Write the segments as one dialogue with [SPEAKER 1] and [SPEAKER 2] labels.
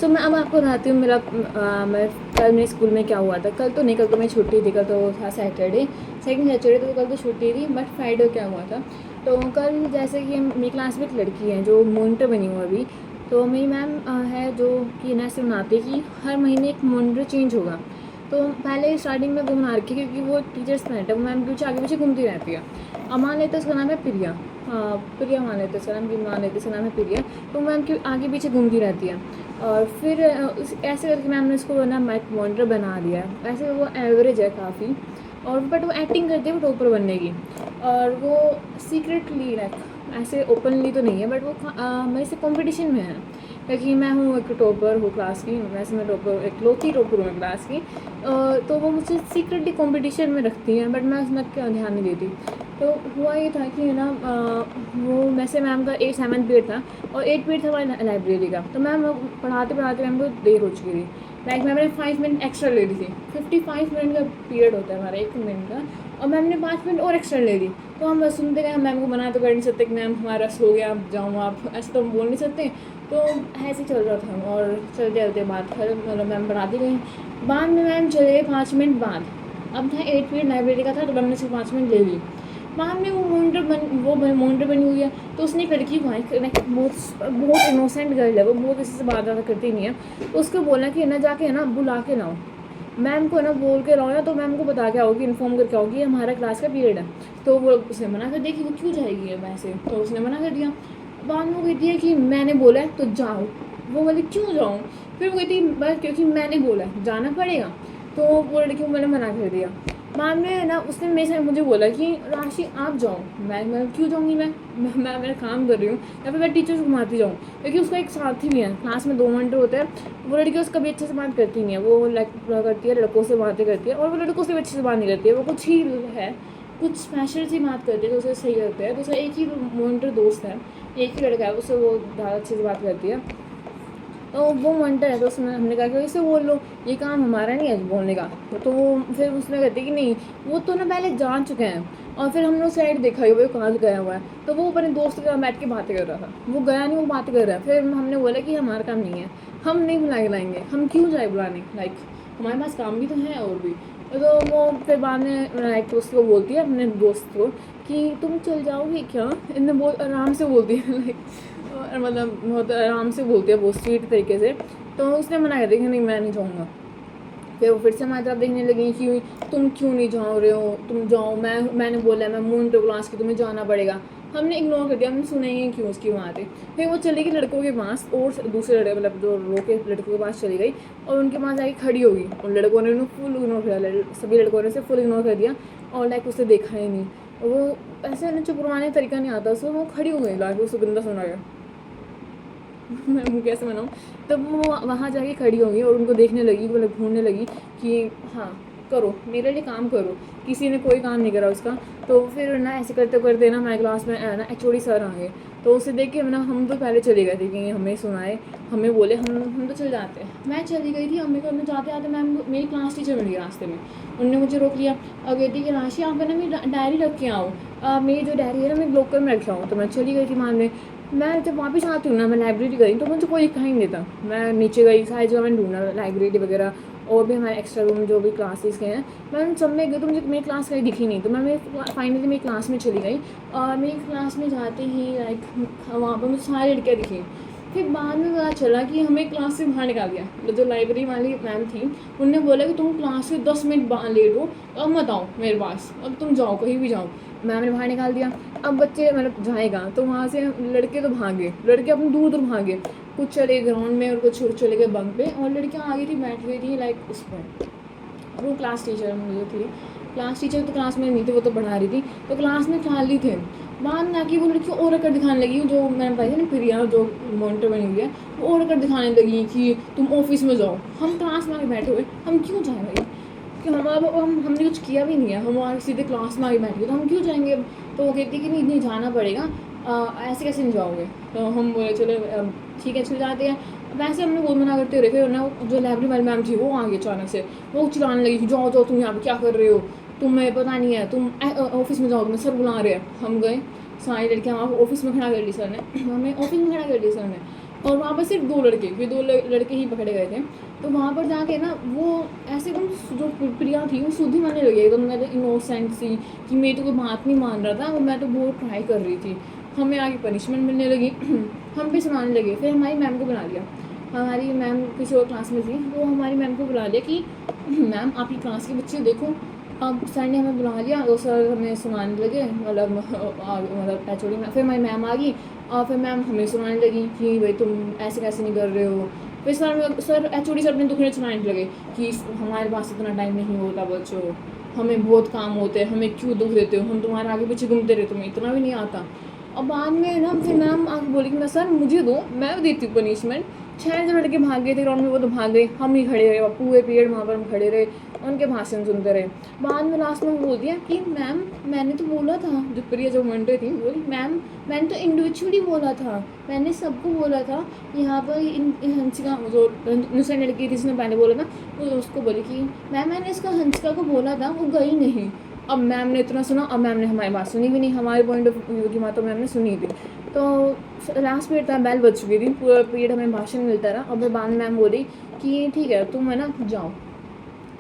[SPEAKER 1] सो मैं अब आपको बताती हूँ मैं कल मेरे स्कूल में क्या हुआ था। कल तो नहीं, कल तो मेरी छुट्टी थी, कल तो था सैटरडे, सेकंड सैटरडे, तो कल तो छुट्टी थी। बट फ्राइडे क्या हुआ था, तो कल जैसे कि मेरी क्लास में एक लड़की है जो मॉनिटर बनी हुई है अभी। तो मेरी मैम है जो कि ना ऐसे बनाती कि हर महीने एक मॉनिटर चेंज होगा। तो पहले स्टार्टिंग में वो बना रखी क्योंकि वो टीचर्स पेट है, वो मैम के पीछे आगे पीछे घूमती रहती है। अब मान लेते उसका नाम है प्रिया, हाँ प्रिया मान लेते उसका नाम, मान लेते उसका नाम है प्रिया। तो मैम के आगे पीछे घूमती रहती है। और फिर ऐसे करके मैम ने उसको ना माइक मॉनिटर बना दिया है। वैसे वो एवरेज है काफ़ी, और बट वो एक्टिंग करती है वो टॉपर बनने की। और वो सीक्रेटली लाइक ऐसे ओपनली तो नहीं है, बट वो मेरे से कंपटीशन में है क्योंकि मैं हूँ एक टॉपर हूँ क्लास की। वैसे मैं टॉपर इकलौती टॉपर हूँ क्लास की। तो वो मुझसे सीक्रेटली कंपटीशन में रखती हैं, बट मैं उसमें क्या ध्यान नहीं देती। तो हुआ ये था कि ना वो वैसे मैम का 7th पीरियड था और 8th पीरियड था हमारी लाइब्रेरी का। तो मैम पढ़ाते पढ़ाते मैम को देर हो चुकी थी। लाइक मैंने 5 मिनट एक्स्ट्रा ले ली थी। 55 मिनट का पीरियड होता है हमारा, 1 मिनट का, और मैम ने 5 मिनट और एक्स्ट्रा ले ली। तो हम बस सुनते गए, हम मैम को मना तो कर नहीं सकते कि मैम हमारा रस हो गया, आप जाओ, आप ऐसे तो हम बोल नहीं सकते। तो ऐसे चल रहा था और चलते चलते बात खत्म, मतलब मैम पढ़ाती गई। बाद में मैम चले गए 5 मिनट बाद। अब था 8 पीरियड लाइब्रेरी का था, तो मैम ने सिर्फ 5 मिनट ले ली। मैम ने वो मॉनिटर बनी हुई है। तो उसने एक लड़की को बहुत इनोसेंट गर्ल है वो, बहुत किसी से बात ज़्यादा करती नहीं है। तो उसको बोला कि ना जाके ना बुला के लाओ मैम को, ना बोल के लाओ, या तो मैम को बता के आओ कि इन्फॉर्म करके आओ कि हमारा क्लास का पीरियड है। तो वो उसने मना कर दिया कि वो क्यों जाएगी वैसे, तो उसने मना कर दिया। बाद में वो कहती है कि मैंने बोला है तो जाओ। वो बोली क्यों जाऊँ। फिर वो कहती है बस क्योंकि मैंने बोला है जाना पड़ेगा। तो वो लड़की को मैंने मना कर दिया। बाद में ना उसने मेरे से मुझे बोला कि राशि आप जाओ। मैं क्यों जाऊँगी, मैं मेरा काम कर रही हूँ, या फिर मैं टीचर्स को घुमाती जाऊँ। क्योंकि उसका एक साथी भी है, क्लास में 2 मॉनिटर होते हैं। वो लड़की उसका भी अच्छे से बात करती नहीं है, वो लाइक करती है लड़कों से बातें करती है, और वो लड़कों से भी अच्छे से बात नहीं करती है। वो कुछ ही है, कुछ स्पेशल सी बात करती है तो उसे सही करते हैं। तो उसका एक ही मॉनिटर दोस्त है, एक ही लड़का है, उससे वो ज़्यादा अच्छे से बात करती है। तो वो मॉनिटर है, तो उसमें हमने कहा कि इससे बोल लो, ये काम हमारा नहीं है बोलने का। तो फिर उसने कहती कि नहीं वो तो ना पहले जान चुके हैं। और फिर हमने साइड देखा ही वो कहाँ गया हुआ है, तो वो अपने दोस्त के साथ बैठ के बातें कर रहा था। वो गया नहीं, वो बातें कर रहा है। फिर हमने बोला कि हमारा काम नहीं है, हम नहीं बुला के लाएंगे, हम क्यों जाए बुलाने, लाइक हमारे पास काम भी तो है और भी। तो वो फिर बाद में लाइक उसको बोलती है अपने दोस्त को कि तुम चल जाओगी क्या, इन्हें बहुत आराम से बोलती है लाइक, और मतलब बहुत आराम से बोलती है, बहुत स्वीट तरीके से। तो उसने मना कर दिया कि नहीं मैं नहीं जाऊँगा। फिर वो फिर से हमारी तरफ देखने लगी कि तुम क्यों नहीं जा रहे हो, तुम जाओ, मैंने बोला है मैं मॉनिटर क्लास की, तुम्हें जाना पड़ेगा। हमने इग्नोर कर दिया, हमने सुना ही क्यों उसकी बातें। फिर वो चली गई लड़कों के पास, और दूसरे लड़के मतलब जो रो के लड़कों के पास चली गई, और उनके पास जाके खड़ी होगी। और लड़कों ने उन्हें फुल इग्नोर कर, सभी लड़कों ने उसे फुल इग्नोर कर दिया, और लाइक उसे देखा ही नहीं। और वो ऐसे ना चुप रवाने तरीका नहीं आता उसको, वो खड़ी हो गई लाइक उसे गंदा सुना गया। मैं मुँह कैसे बनाऊँ। तब वो वहाँ जाके खड़ी होगी और उनको देखने लगी, मतलब घूरने लगी कि हाँ करो, मेरे लिए काम करो। किसी ने कोई काम नहीं करा उसका। तो फिर ना ऐसे करते करते ना हमारे क्लास में ना एचओडी सर आ गए। तो उसे देख के ना हम तो पहले चले गए थे कि हमें सुनाए, हमें बोले, हम तो चल जाते हैं। मैं चली गई थी, हमें को जाते आते मैम मेरी क्लास टीचर मिल गई रास्ते में। उन्होंने मुझे रोक लिया और कहती कि राशि आप है ना मेरी डायरी रख के आओ, मेरी जो डायरी है ना मैं लॉकर में रखा हूँ। तो मैं चली गई थी मान में। मैं जब वापस आती हूँ ना, मैं लाइब्रेरी गई तो मुझे कोई दिखाई नहीं देता। मैं नीचे गई, सारी जगह मैंने ढूंढा, लाइब्रेरी वगैरह और भी हमारे एक्स्ट्रा रूम जो भी क्लासेस के हैं, मैं उन सब में गई तो मुझे मेरी क्लास कहीं दिखी नहीं। तो मैं फाइनली मेरी क्लास में चली गई, और मेरी क्लास में जाते ही लाइक वहाँ पर मुझे सारी लड़कियाँ दिखी। फिर बाद में पता चला कि हमें क्लास से बाहर निकाल दिया। जो लाइब्रेरी वाली मैम थी उन्होंने बोला कि तुम क्लास से 10 मिनट लेट हो, अब मत आओ मेरे पास, अब तुम जाओ कहीं भी जाओ। मैम ने बाहर निकाल दिया। अब बच्चे मतलब जाएगा तो वहाँ से लड़के तो भागे, लड़के अपने दूर दूर भागे, कुछ चले ग्राउंड में और कुछ चले गए बंक पे, और लड़कियाँ आगे थी बैठ गई थी लाइक उस पर। वो क्लास टीचर मुझे थी, क्लास टीचर तो क्लास में नहीं थी, वो तो पढ़ा रही थी। तो क्लास में खाली थे। बाद में आके वो लड़की और अकड़ दिखाने लगी, जो मैंने बताई थी ना प्रिया जो मॉनिटर बनी हुई है, वो और अकड़ दिखाने लगी कि तुम ऑफिस में जाओ। हम क्लास में आके बैठे हुए, हम क्यों जाए भाई, कि हमने कुछ किया भी नहीं है, हम सीधे क्लास में आके बैठे तो हम क्यों जाएंगे अब। तो वो कहती कि नहीं नहीं जाना पड़ेगा, ऐसे कैसे नहीं जाओगे। तो हम बोले चलो ठीक है चल जाते हैं। वैसे हमने बहुत मना करते रहे। फिर ना जो लाइब्रेरी वाली मैम थी वो आ गई अचानक से, वो चिल्लाने लगी कि जाओ जाओ तुम यहाँ पे क्या कर रहे हो, तुम्हें पता नहीं है, तुम ऑफिस में जाओ, तुम्हें सर बुला रहे हैं। हम गए, सारी लड़कियाँ वहाँ ऑफिस में खड़ा कर ली सर ने, हमें ऑफिस में खड़ा कर ली सर ने। और वहाँ पर सिर्फ 2 लड़के, क्योंकि 2 लड़के ही पकड़े गए थे। तो वहाँ पर जाके ना वो ऐसे एकदम जो प्रिया थी वो शुद्ध ही मानने लगी, एकदम मैं तो इनोसेंट सी कि मेरी तो कोई बात नहीं मान रहा था, वो मैं तो बहुत ट्राई कर रही थी। हमें आगे पनिशमेंट मिलने लगी हम भी सुनाने लगे। फिर हमारी मैम को बुला लिया, हमारी मैम किसी और क्लास में थी, तो हमारी मैम को बुला लिया कि मैम आपकी क्लास के बच्चे देखो। अब सर ने हमें बुला लिया और सर हमें सुनाने लगे, मतलब एचओडी में। फिर हमारी मैम आ गई और फिर मैम हमें सुनाने लगी कि भाई तुम ऐसे कैसे नहीं कर रहे हो। फिर सर एचओडी सर अपने दुखने सुनाने लगे कि हमारे पास इतना टाइम नहीं होता बच्चों, हमें बहुत काम होते हैं, हमें क्यों दुख देते हो, हम तुम्हारे आगे पीछे घूमते रहते, तुम्हें इतना भी नहीं आता। और बाद में ना फिर मैम आके बोली कि मैं सर मुझे दो, मैं देती हूँ पनिशमेंट। 6 जो लड़के भाग गए थे ग्राउंड में वो तो भाग गए, हम ही खड़े रहे, पूरे पीरियड वहाँ पर हम खड़े रहे, उनके भाषण सुनते रहे। बाद में लास्ट में वो बोल दिया कि मैम मैंने तो बोला था, जो प्रिया जो मंडे थी बोली मैम मैंने तो इंडिविजुअली बोला था, मैंने सबको बोला था। यहाँ पर हंसिका जो दूसरी लड़की थी जिसने पहले बोला था, वो उसको बोली कि मैम मैंने इसका हंसिका को बोला था, वो गई नहीं। अब मैम ने इतना सुना, अब मैम ने हमारी बात सुनी भी नहीं, हमारे पॉइंट ऑफ व्यू की बात तो मैम ने सुनी थी। तो लास्ट पीरियड था, बेल बज चुकी थी, पूरा पीरियड हमें भाषण मिलता रहा। और फिर बाद में मैम बोली कि ठीक है तुम है ना जाओ,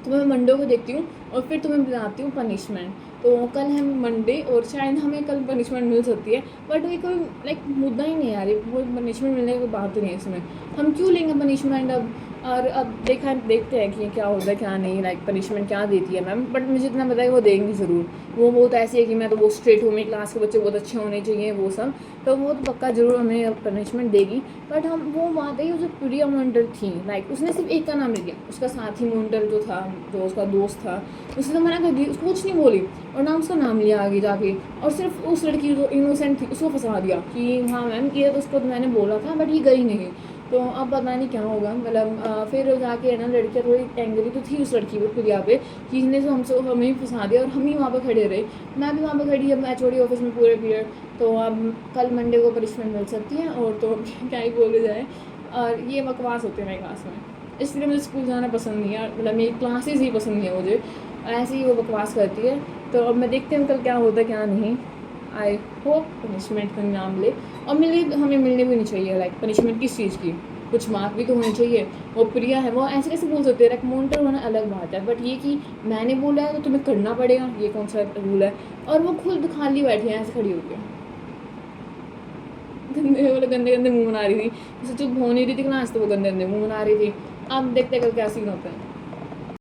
[SPEAKER 1] तुम्हें मंडे को देखती हूँ और फिर तुम्हें बताती हूँ पनिशमेंट। तो कल है मंडे और शायद हमें कल पनिशमेंट मिल सकती है, बट ये कोई लाइक मुद्दा ही नहीं आ रही, वो पनिशमेंट मिलने की कोई बात ही नहीं है इसमें। हम क्यों लेंगे पनिशमेंट अब? और अब देखते हैं कि क्या होता है क्या नहीं, लाइक पनिशमेंट क्या देती है मैम। बट मुझे इतना पता है वो देंगी ज़रूर। वो बहुत ऐसी है कि मैं तो वो स्ट्रेट हूँ, मेरी क्लास के बच्चे बहुत अच्छे होने चाहिए वो सब, तो वो तो पक्का ज़रूर हमें पनिशमेंट देगी। बट हम वो बात है, जो प्रिया मॉनिटर थी, लाइक उसने सिर्फ एक का नाम लिया, उसका साथी मॉनिटर जो था, जो उसका दोस्त था, उसने तो मना कर दी, उसको कुछ नहीं बोली और ना उसका नाम लिया आगे जाके। और सिर्फ उस लड़की जो इनोसेंट थी उसको फंसा दिया कि हाँ मैम ये तो उसको तो मैंने बोला था बट ये गई नहीं। तो अब पता नहीं क्या होगा, मतलब फिर जाके है ना लड़कियाँ थोड़ी एंग्री तो थी उस लड़की पर, प्रिया पे, कि इसने तो हमसे हमें ही फंसा दिया और हम ही वहाँ पर खड़े रहे। मैं भी वहाँ पर खड़ी अब एचओडी ऑफिस में पूरे पीरियड। तो अब कल मंडे को पनिशमेंट मिल सकती है और तो क्या ही बोले जाए। और ये बकवास होते हैं मेरी क्लास में, इसलिए मुझे स्कूल जाना पसंद नहीं है, मतलब मेरी क्लासेस ही पसंद नहीं है मुझे, ऐसे ही वो बकवास करती है। तो अब मैं देखती हूँ कल क्या होता है क्या नहीं। आई होप पनिशमेंट का नाम ले, और हमें मिलने भी नहीं चाहिए, लाइक पनिशमेंट किस चीज़ की, कुछ मार्क भी तो होने चाहिए। वो प्रिया है, वो ऐसे कैसे बोल सकते हैं, लाइक मॉनिटर होना अलग बात है, बट ये कि मैंने बोला है तो तुम्हें करना पड़ेगा, ये कौन सा रूल है। और वो खुद खाली बैठी है ऐसे खड़ी होकर, गंदे गंदे मुँह बना रही थी, जैसे चुप हो नहीं रही थी क्लास तो वो गंदे गंदे मुँह बना रही थी। अब देखते कल क्या सीन होता है।